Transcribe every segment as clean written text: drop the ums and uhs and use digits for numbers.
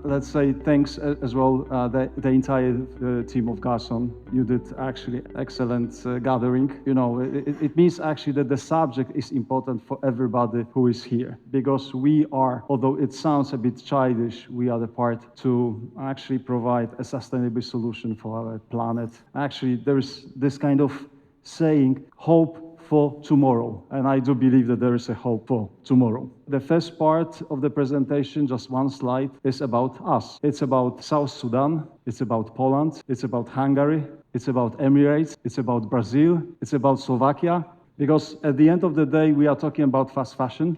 let's say thanks as well the entire team of Garson. You did actually excellent gathering. You know, it means actually that the subject is important for everybody who is here, because we are, although it sounds a bit childish, we are the part to actually provide a sustainable solution for our planet. Actually, there is this kind of saying, hope for tomorrow, and I do believe that there is a hope for tomorrow. The first part of the presentation, just one slide, is about us. It's about South Sudan, it's about Poland, it's about Hungary, it's about Emirates, it's about Brazil, it's about Slovakia, because at the end of the day, we are talking about fast fashion,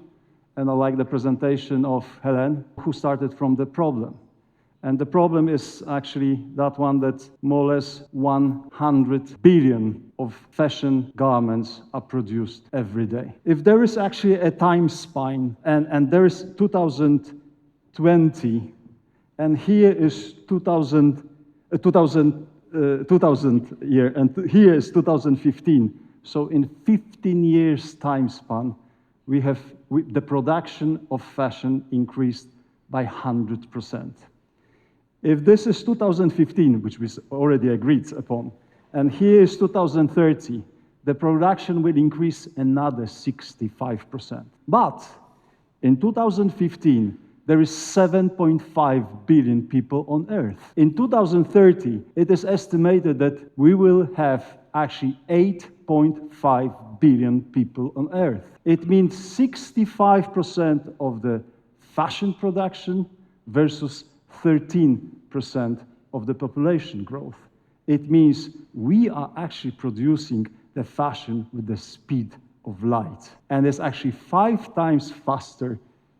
and I like the presentation of Helen, who started from the problem. And the problem is actually that one that more or less 100 billion of fashion garments are produced every day. If there is actually a time span, and there is 2020, and here is 2000 year, and here is 2015. So in 15 years time span, the production of fashion increased by 100%. If this is 2015, which we already agreed upon, and here is 2030, the production will increase another 65%. But in 2015, there is 7.5 billion people on Earth. In 2030, it is estimated that we will have actually 8.5 billion people on Earth. It means 65% of the fashion production versus 13% of the population growth. It means we are actually producing the fashion with the speed of light. And it's actually 5 times faster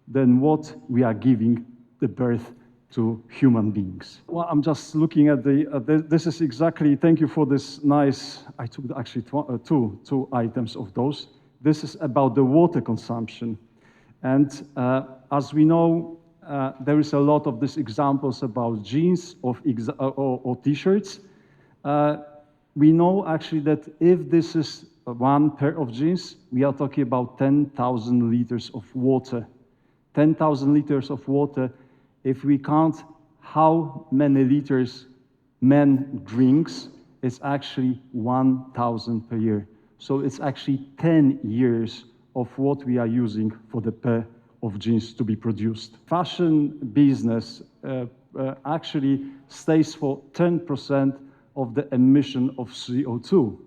than what we are giving the birth to human beings. Well, I'm just looking at this is exactly, thank you for this nice, I took actually two items of those. This is about the water consumption. And as we know, there is a lot of these examples about jeans or t-shirts. We know actually that if this is one pair of jeans, we are talking about 10,000 liters of water. 10,000 liters of water. If we count how many liters men drinks, it's actually 1,000 per year. So it's actually 10 years of what we are using for the pair of jeans to be produced. Fashion business actually stays for 10% of the emission of CO2.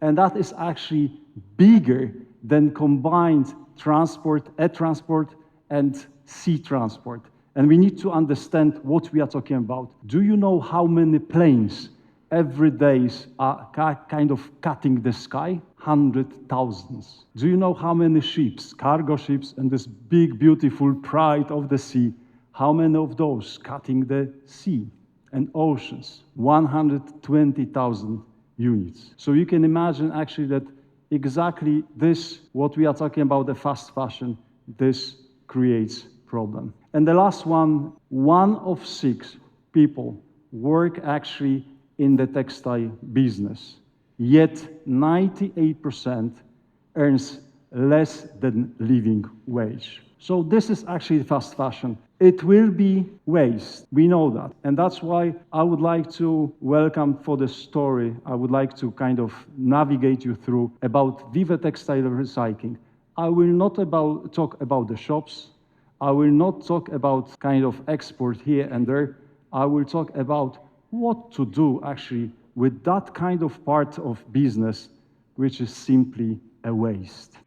And that is actually bigger than combined transport, air transport, and sea transport. And we need to understand what we are talking about. Do you know how many planes every day are kind of cutting the sky? 100,000. Do you know how many ships, cargo ships, and this big, beautiful pride of the sea, how many of those cutting the sea and oceans? 120,000 units. So you can imagine actually that exactly this, what we are talking about, the fast fashion, this creates problem. And the last one of 6 people work actually in the textile business, yet 98% earns less than living wage. So this is actually fast fashion. It will be waste, we know that. And that's why I would like to welcome for the story, I would like to kind of navigate you through about Vive Textile Recycling. I will not talk about the shops. I will not talk about kind of export here and there. I will talk about what to do actually with that kind of part of business, which is simply a waste.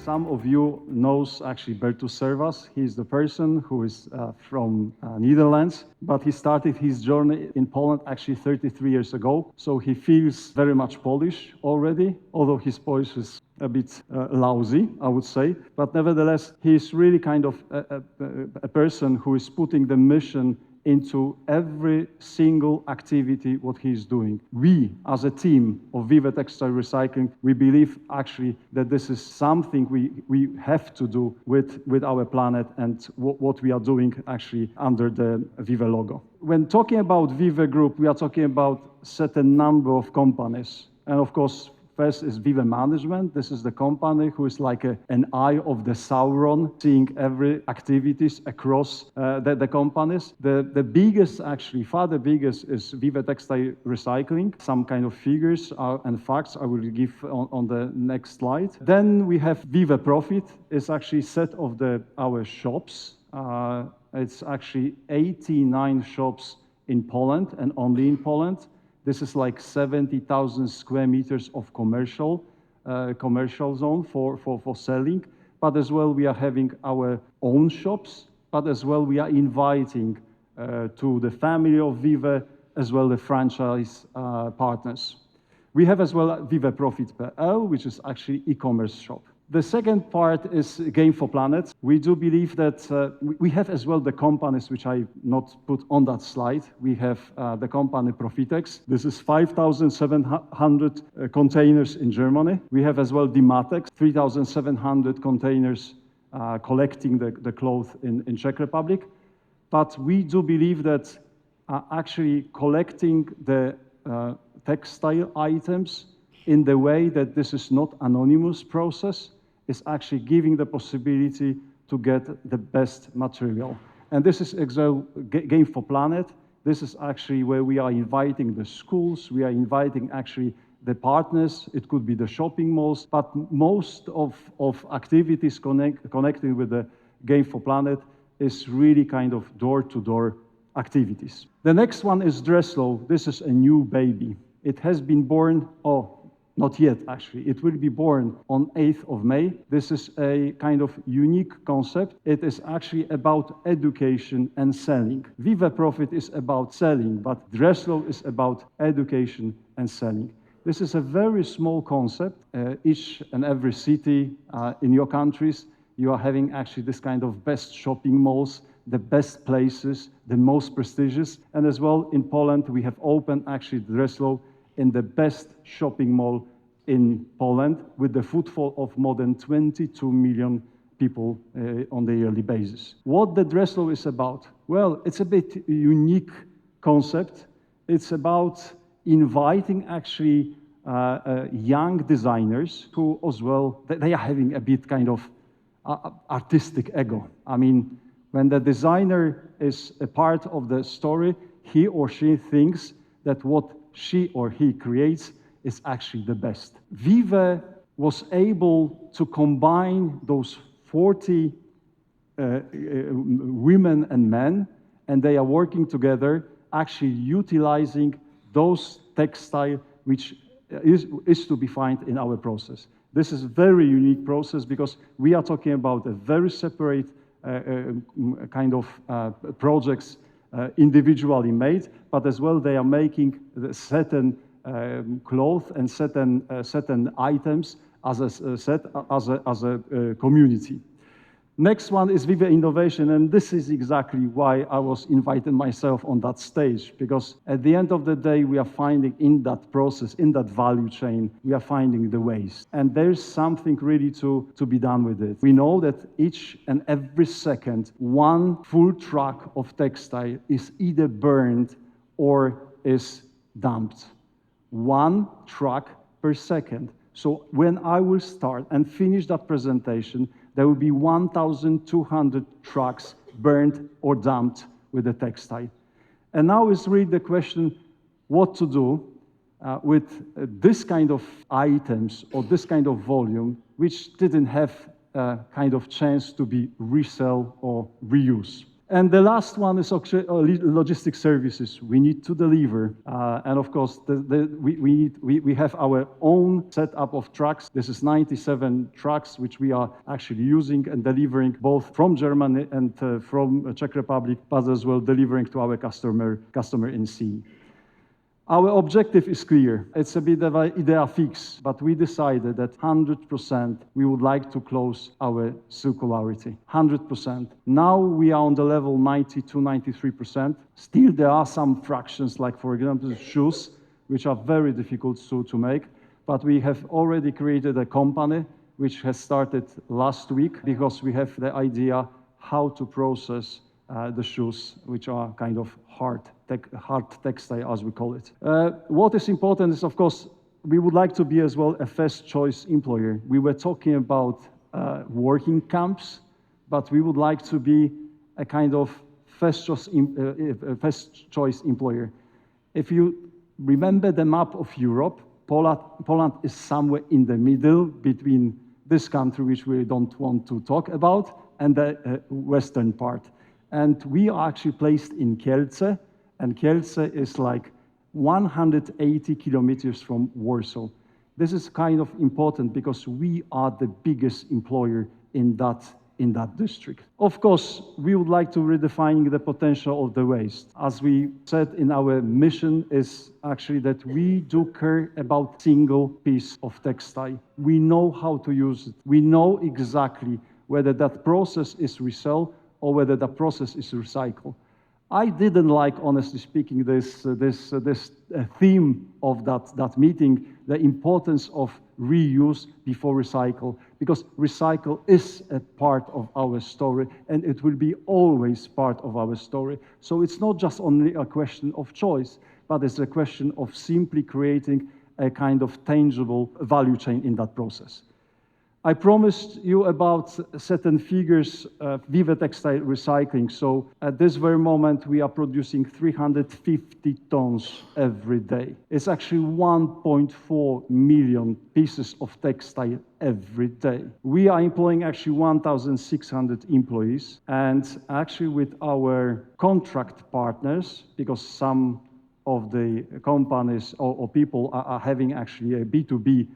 Some of you knows actually Bertus Servas. He's the person who is from Netherlands, but he started his journey in Poland actually 33 years ago. So he feels very much Polish already, although his Polish is a bit lousy, I would say. But nevertheless, he's really kind of a person who is putting the mission into every single activity what he's doing. We, as a team of Vive Textile Recycling, we believe actually that this is something we have to do with our planet and what we are doing actually under the Vive logo. When talking about Vive Group, we are talking about certain number of companies. And of course, first is Vive Management. This is the company who is like an eye of the Sauron, seeing every activities across the companies. The biggest, actually, far the biggest, is Vive Textile Recycling. Some kind of figures and facts I will give on the next slide. Then we have Vive Profit. It's actually set of our shops. It's actually 89 shops in Poland and only in Poland. This is like 70,000 square meters of commercial zone for selling. But as well, we are having our own shops, but as well, we are inviting to the family of Vive, as well the franchise partners. We have as well Vive Profit.pl, which is actually e-commerce shop. The second part is Game for Planet. We do believe that we have as well the companies which I not put on that slide. We have the company Profitex. This is 5,700 containers in Germany. We have as well Dimatex, 3,700 containers collecting the cloth in Czech Republic. But we do believe that actually collecting the textile items in the way that this is not anonymous process is actually giving the possibility to get the best material. And this is Game for Planet. This is actually where we are inviting the schools, we are inviting actually the partners, it could be the shopping malls, but most of activities connecting with the Game for Planet is really kind of door-to-door activities. The next one is Jaroslaw. This is a new baby. It has been born, not yet, actually. It will be born on 8th of May. This is a kind of unique concept. It is actually about education and selling. Vive Profit is about selling, but Jaroslaw is about education and selling. This is a very small concept. Each and every city in your countries, you are having actually this kind of best shopping malls, the best places, the most prestigious. And as well, in Poland, we have opened actually Jaroslaw in the best shopping mall in Poland with the footfall of more than 22 million people on a yearly basis. What the Jaroslaw is about? Well, it's a bit unique concept. It's about inviting actually young designers who as well, they are having a bit kind of artistic ego. I mean, when the designer is a part of the story, he or she thinks that what she or he creates is actually the best. Vive was able to combine those 40 women and men, and they are working together, actually utilizing those textile which is to be found in our process. This is a very unique process because we are talking about a very separate kind of projects individually made, but as well they are making certain cloth and certain items as a community. Next one is Vive Innovation, and this is exactly why I was inviting myself on that stage, because at the end of the day, we are finding in that process, in that value chain, we are finding the waste. And there's something really to be done with it. We know that each and every second, one full truck of textile is either burned or is dumped. One truck per second. So when I will start and finish that presentation, there will be 1,200 trucks burned or dumped with the textile. And now is really the question, what to do with this kind of items or this kind of volume, which didn't have a kind of chance to be resell or reuse. And the last one is logistics services. We need to deliver, and of course, we have our own setup of trucks. This is 97 trucks which we are actually using and delivering both from Germany and from Czech Republic, but as well delivering to our customer in CE. Our objective is clear. It's a bit of an idea fix, but we decided that 100% we would like to close our circularity. 100%. Now we are on the level 92, 93%. Still there are some fractions, like for example shoes, which are very difficult to make, but we have already created a company which has started last week because we have the idea how to process the shoes, which are kind of hard textile, as we call it. What is important is, of course, we would like to be as well a first choice employer. We were talking about working camps, but we would like to be a kind of first choice employer. If you remember the map of Europe, Poland is somewhere in the middle between this country, which we don't want to talk about, and the western part. And we are actually placed in Kielce, and Kielce is like 180 kilometers from Warsaw. This is kind of important because we are the biggest employer in that district. Of course, we would like to redefine the potential of the waste. As we said in our mission is actually that we do care about single piece of textile. We know how to use it. We know exactly whether that process is resell or whether the process is recycled. I didn't like, honestly speaking, this theme of that meeting, the importance of reuse before recycle, because recycle is a part of our story, and it will be always part of our story. So it's not just only a question of choice, but it's a question of simply creating a kind of tangible value chain in that process. I promised you about certain figures of Vive Textile Recycling. So at this very moment, we are producing 350 tons every day. It's actually 1.4 million pieces of textile every day. We are employing actually 1,600 employees. And actually with our contract partners, because some of the companies or people are having actually a B2B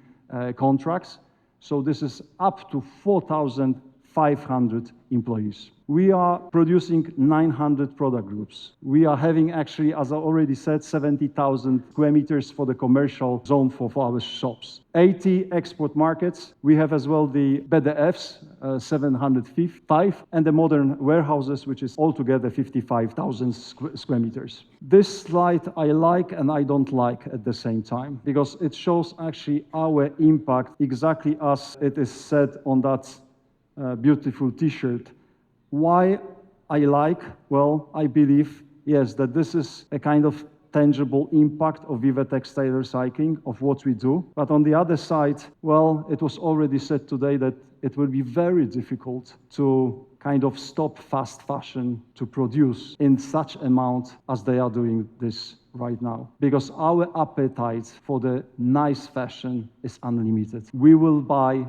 contracts, so this is up to 4,500 employees. We are producing 900 product groups. We are having actually, as I already said, 70,000 square meters for the commercial zone for our shops. 80 export markets. We have as well the BDFs, 705, and the modern warehouses, which is altogether 55,000 square meters. This slide I like and I don't like at the same time, because it shows actually our impact exactly as it is said on that beautiful t-shirt. Why I like? Well, I believe, yes, that this is a kind of tangible impact of Vive Textile Recycling, of what we do. But on the other side, well, it was already said today that it will be very difficult to kind of stop fast fashion to produce in such amount as they are doing this right now. Because our appetite for the nice fashion is unlimited. We will buy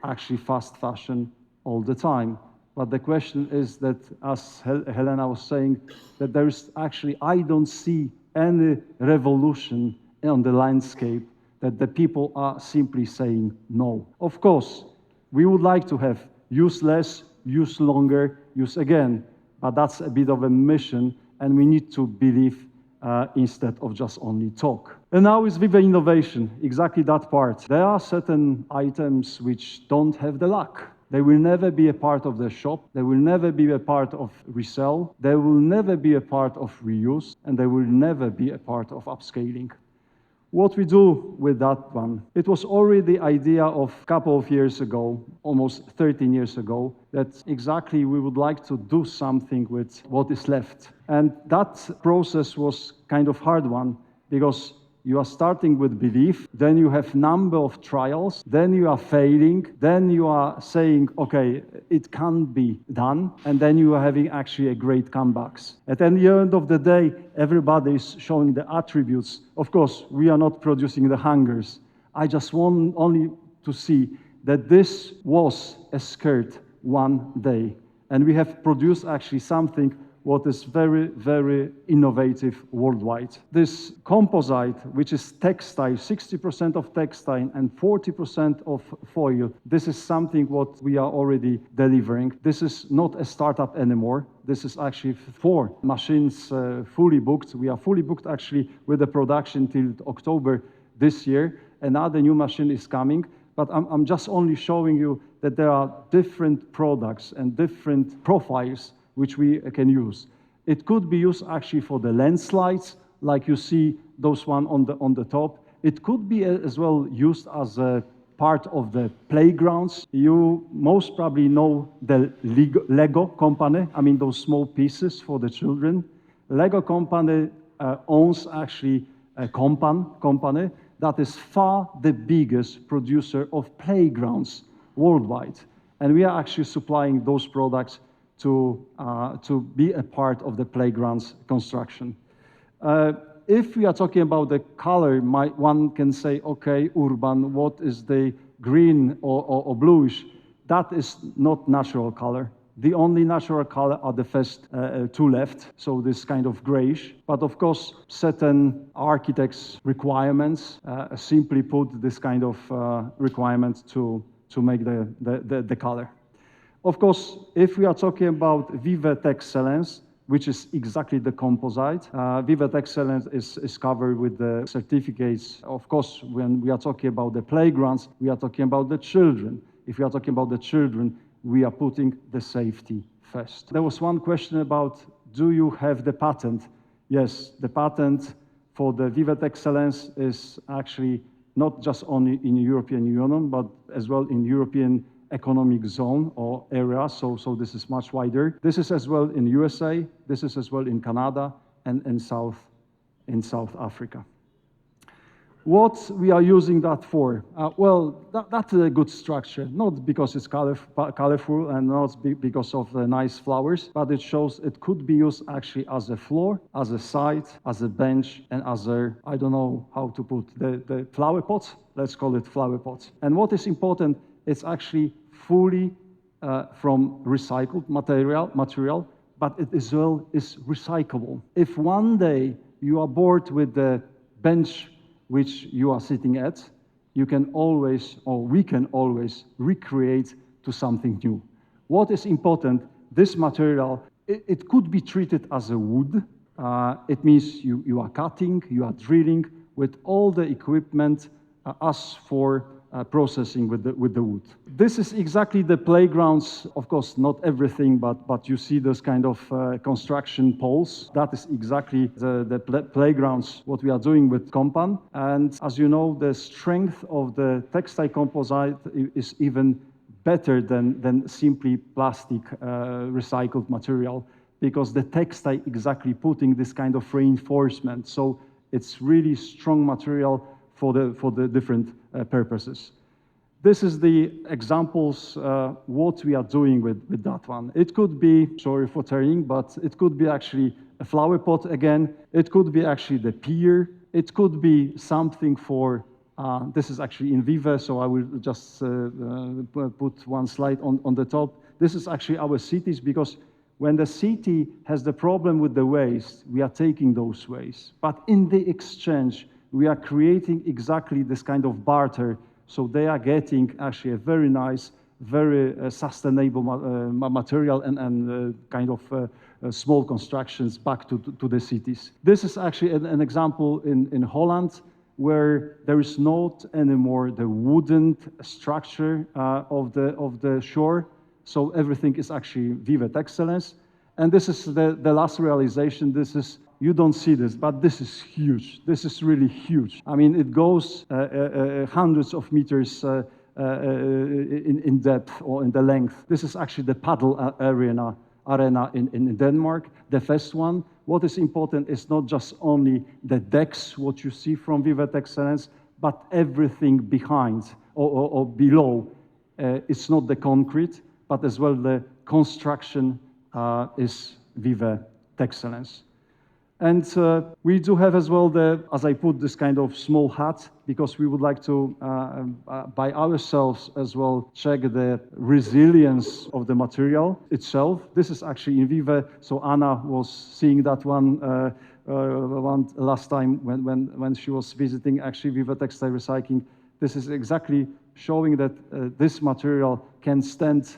actually fast fashion all the time. But the question is that, as Helena was saying, that there is actually, I don't see any revolution on the landscape, that the people are simply saying no. Of course, we would like to have use less, use longer, use again, but that's a bit of a mission, and we need to believe instead of just only talk. And now is Vive Innovation, exactly that part. There are certain items which don't have the luck. They will never be a part of the shop. They will never be a part of resell. They will never be a part of reuse, and they will never be a part of upscaling. What we do with that one? It was already the idea of a couple of years ago, almost 13 years ago, that exactly we would like to do something with what is left. And that process was kind of hard one, because you are starting with belief, then you have number of trials, then you are failing, then you are saying, okay, it can't be done, and then you are having actually a great comebacks. At the end of the day, everybody is showing the attributes. Of course, we are not producing the hangers. I just want only to see that this was a skirt one day, and we have produced actually something what is very, very innovative worldwide. This composite, which is textile, 60% of textile and 40% of foil, this is something what we are already delivering. This is not a startup anymore. This is actually 4 machines fully booked. We are fully booked actually with the production till October this year. Another new machine is coming, but I'm just only showing you that there are different products and different profiles which we can use. It could be used actually for the landslides, like you see those one on the top. It could be as well used as a part of the playgrounds. You most probably know the Lego company. I mean, those small pieces for the children. Lego company owns actually a company that is far the biggest producer of playgrounds worldwide. And we are actually supplying those products to be a part of the playgrounds construction. If we are talking about the color, one can say, okay, Urban, what is the green or bluish? That is not natural color. The only natural color are the first 2 left, so this kind of grayish. But of course, certain architects' requirements simply put this kind of requirement to make the color. Of course, if we are talking about Vive Textile, which is exactly the composite, Vive Textile is covered with the certificates. Of course, when we are talking about the playgrounds, we are talking about the children. If we are talking about the children, we are putting the safety first. There was one question about, do you have the patent? Yes, the patent for the Vive Textile is actually not just only in the European Union, but as well in European economic zone or area, so this is much wider. This is as well in USA, this is as well in Canada, and in South Africa. What we are using that for? Well, that's a good structure, not because it's colorful and not because of the nice flowers, but it shows it could be used actually as a floor, as a side, as a bench, and as a, I don't know how to put, the flower pots, let's call it flower pots. And what is important, it's actually fully from recycled material, but it as well is recyclable. If one day you are bored with the bench which you are sitting at, you can always, or we can always recreate to something new. What is important, this material, it could be treated as a wood. It means you are cutting, you are drilling with all the equipment as for processing with the wood. This is exactly the playgrounds, of course, not everything, but you see those kind of construction poles. That is exactly the playgrounds, what we are doing with Compan. And as you know, the strength of the textile composite is even better than simply plastic recycled material, because the textile exactly putting this kind of reinforcement. So it's really strong material for the different purposes. This is the examples, what we are doing with that one. It could be, sorry for turning, but it could be actually a flower pot again. It could be actually the pier. It could be something for, this is actually in Vive, so I will just put one slide on the top. This is actually our cities, because when the city has the problem with the waste, we are taking those waste. But in the exchange, we are creating exactly this kind of barter, so they are getting actually a very nice, very sustainable material and kind of small constructions back to the cities. This is actually an example in Holland, where there is not anymore the wooden structure of the shore, so everything is actually Vive Textile. And this is the last realization. This is, you don't see this, but this is huge. This is really huge. I mean, it goes hundreds of meters in depth or in the length. This is actually the paddle arena in Denmark, the first one. What is important is not just only the decks, what you see from Vive Textile, but everything behind or below. It's not the concrete, but as well the construction is Vive Textile. And we do have as well as I put, this kind of small hat, because we would like to, by ourselves as well, check the resilience of the material itself. This is actually in Vive, so Anna was seeing that one last time when she was visiting actually Vive Textile Recycling. This is exactly showing that this material can stand,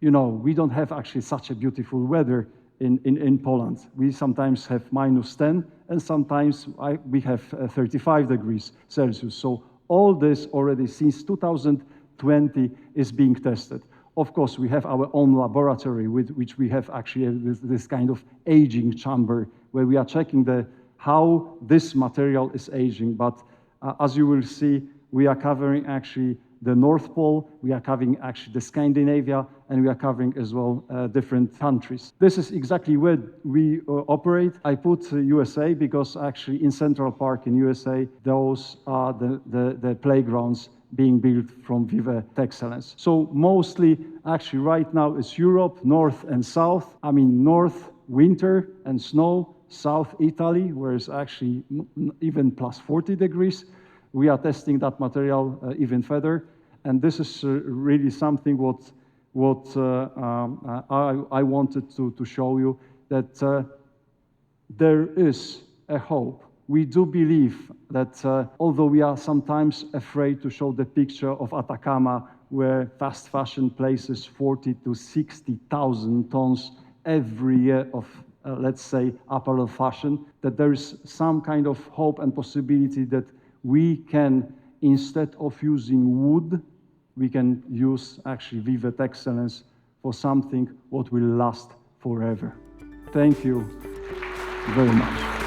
we don't have actually such a beautiful weather in Poland. We sometimes have -10, and sometimes we have 35 degrees Celsius. So all this already since 2020 is being tested. Of course, we have our own laboratory with which we have actually this kind of aging chamber where we are checking how this material is aging. But as you will see, we are covering actually the North Pole, we are covering actually the Scandinavia, and we are covering as well different countries. This is exactly where we operate. I put USA because actually in Central Park in USA, those are the playgrounds being built from Vive Textile. So mostly actually right now it's Europe, North and South. I mean North, winter and snow, South Italy, where it's actually even plus 40 degrees. We are testing that material even further, and this is really something what I wanted to show you, that there is a hope. We do believe that although we are sometimes afraid to show the picture of Atacama, where fast fashion places 40 to 60,000 tons every year of let's say apparel fashion, that there is some kind of hope and possibility that we can, instead of using wood, we can use actually Vive Textile for something what will last forever. Thank you very much.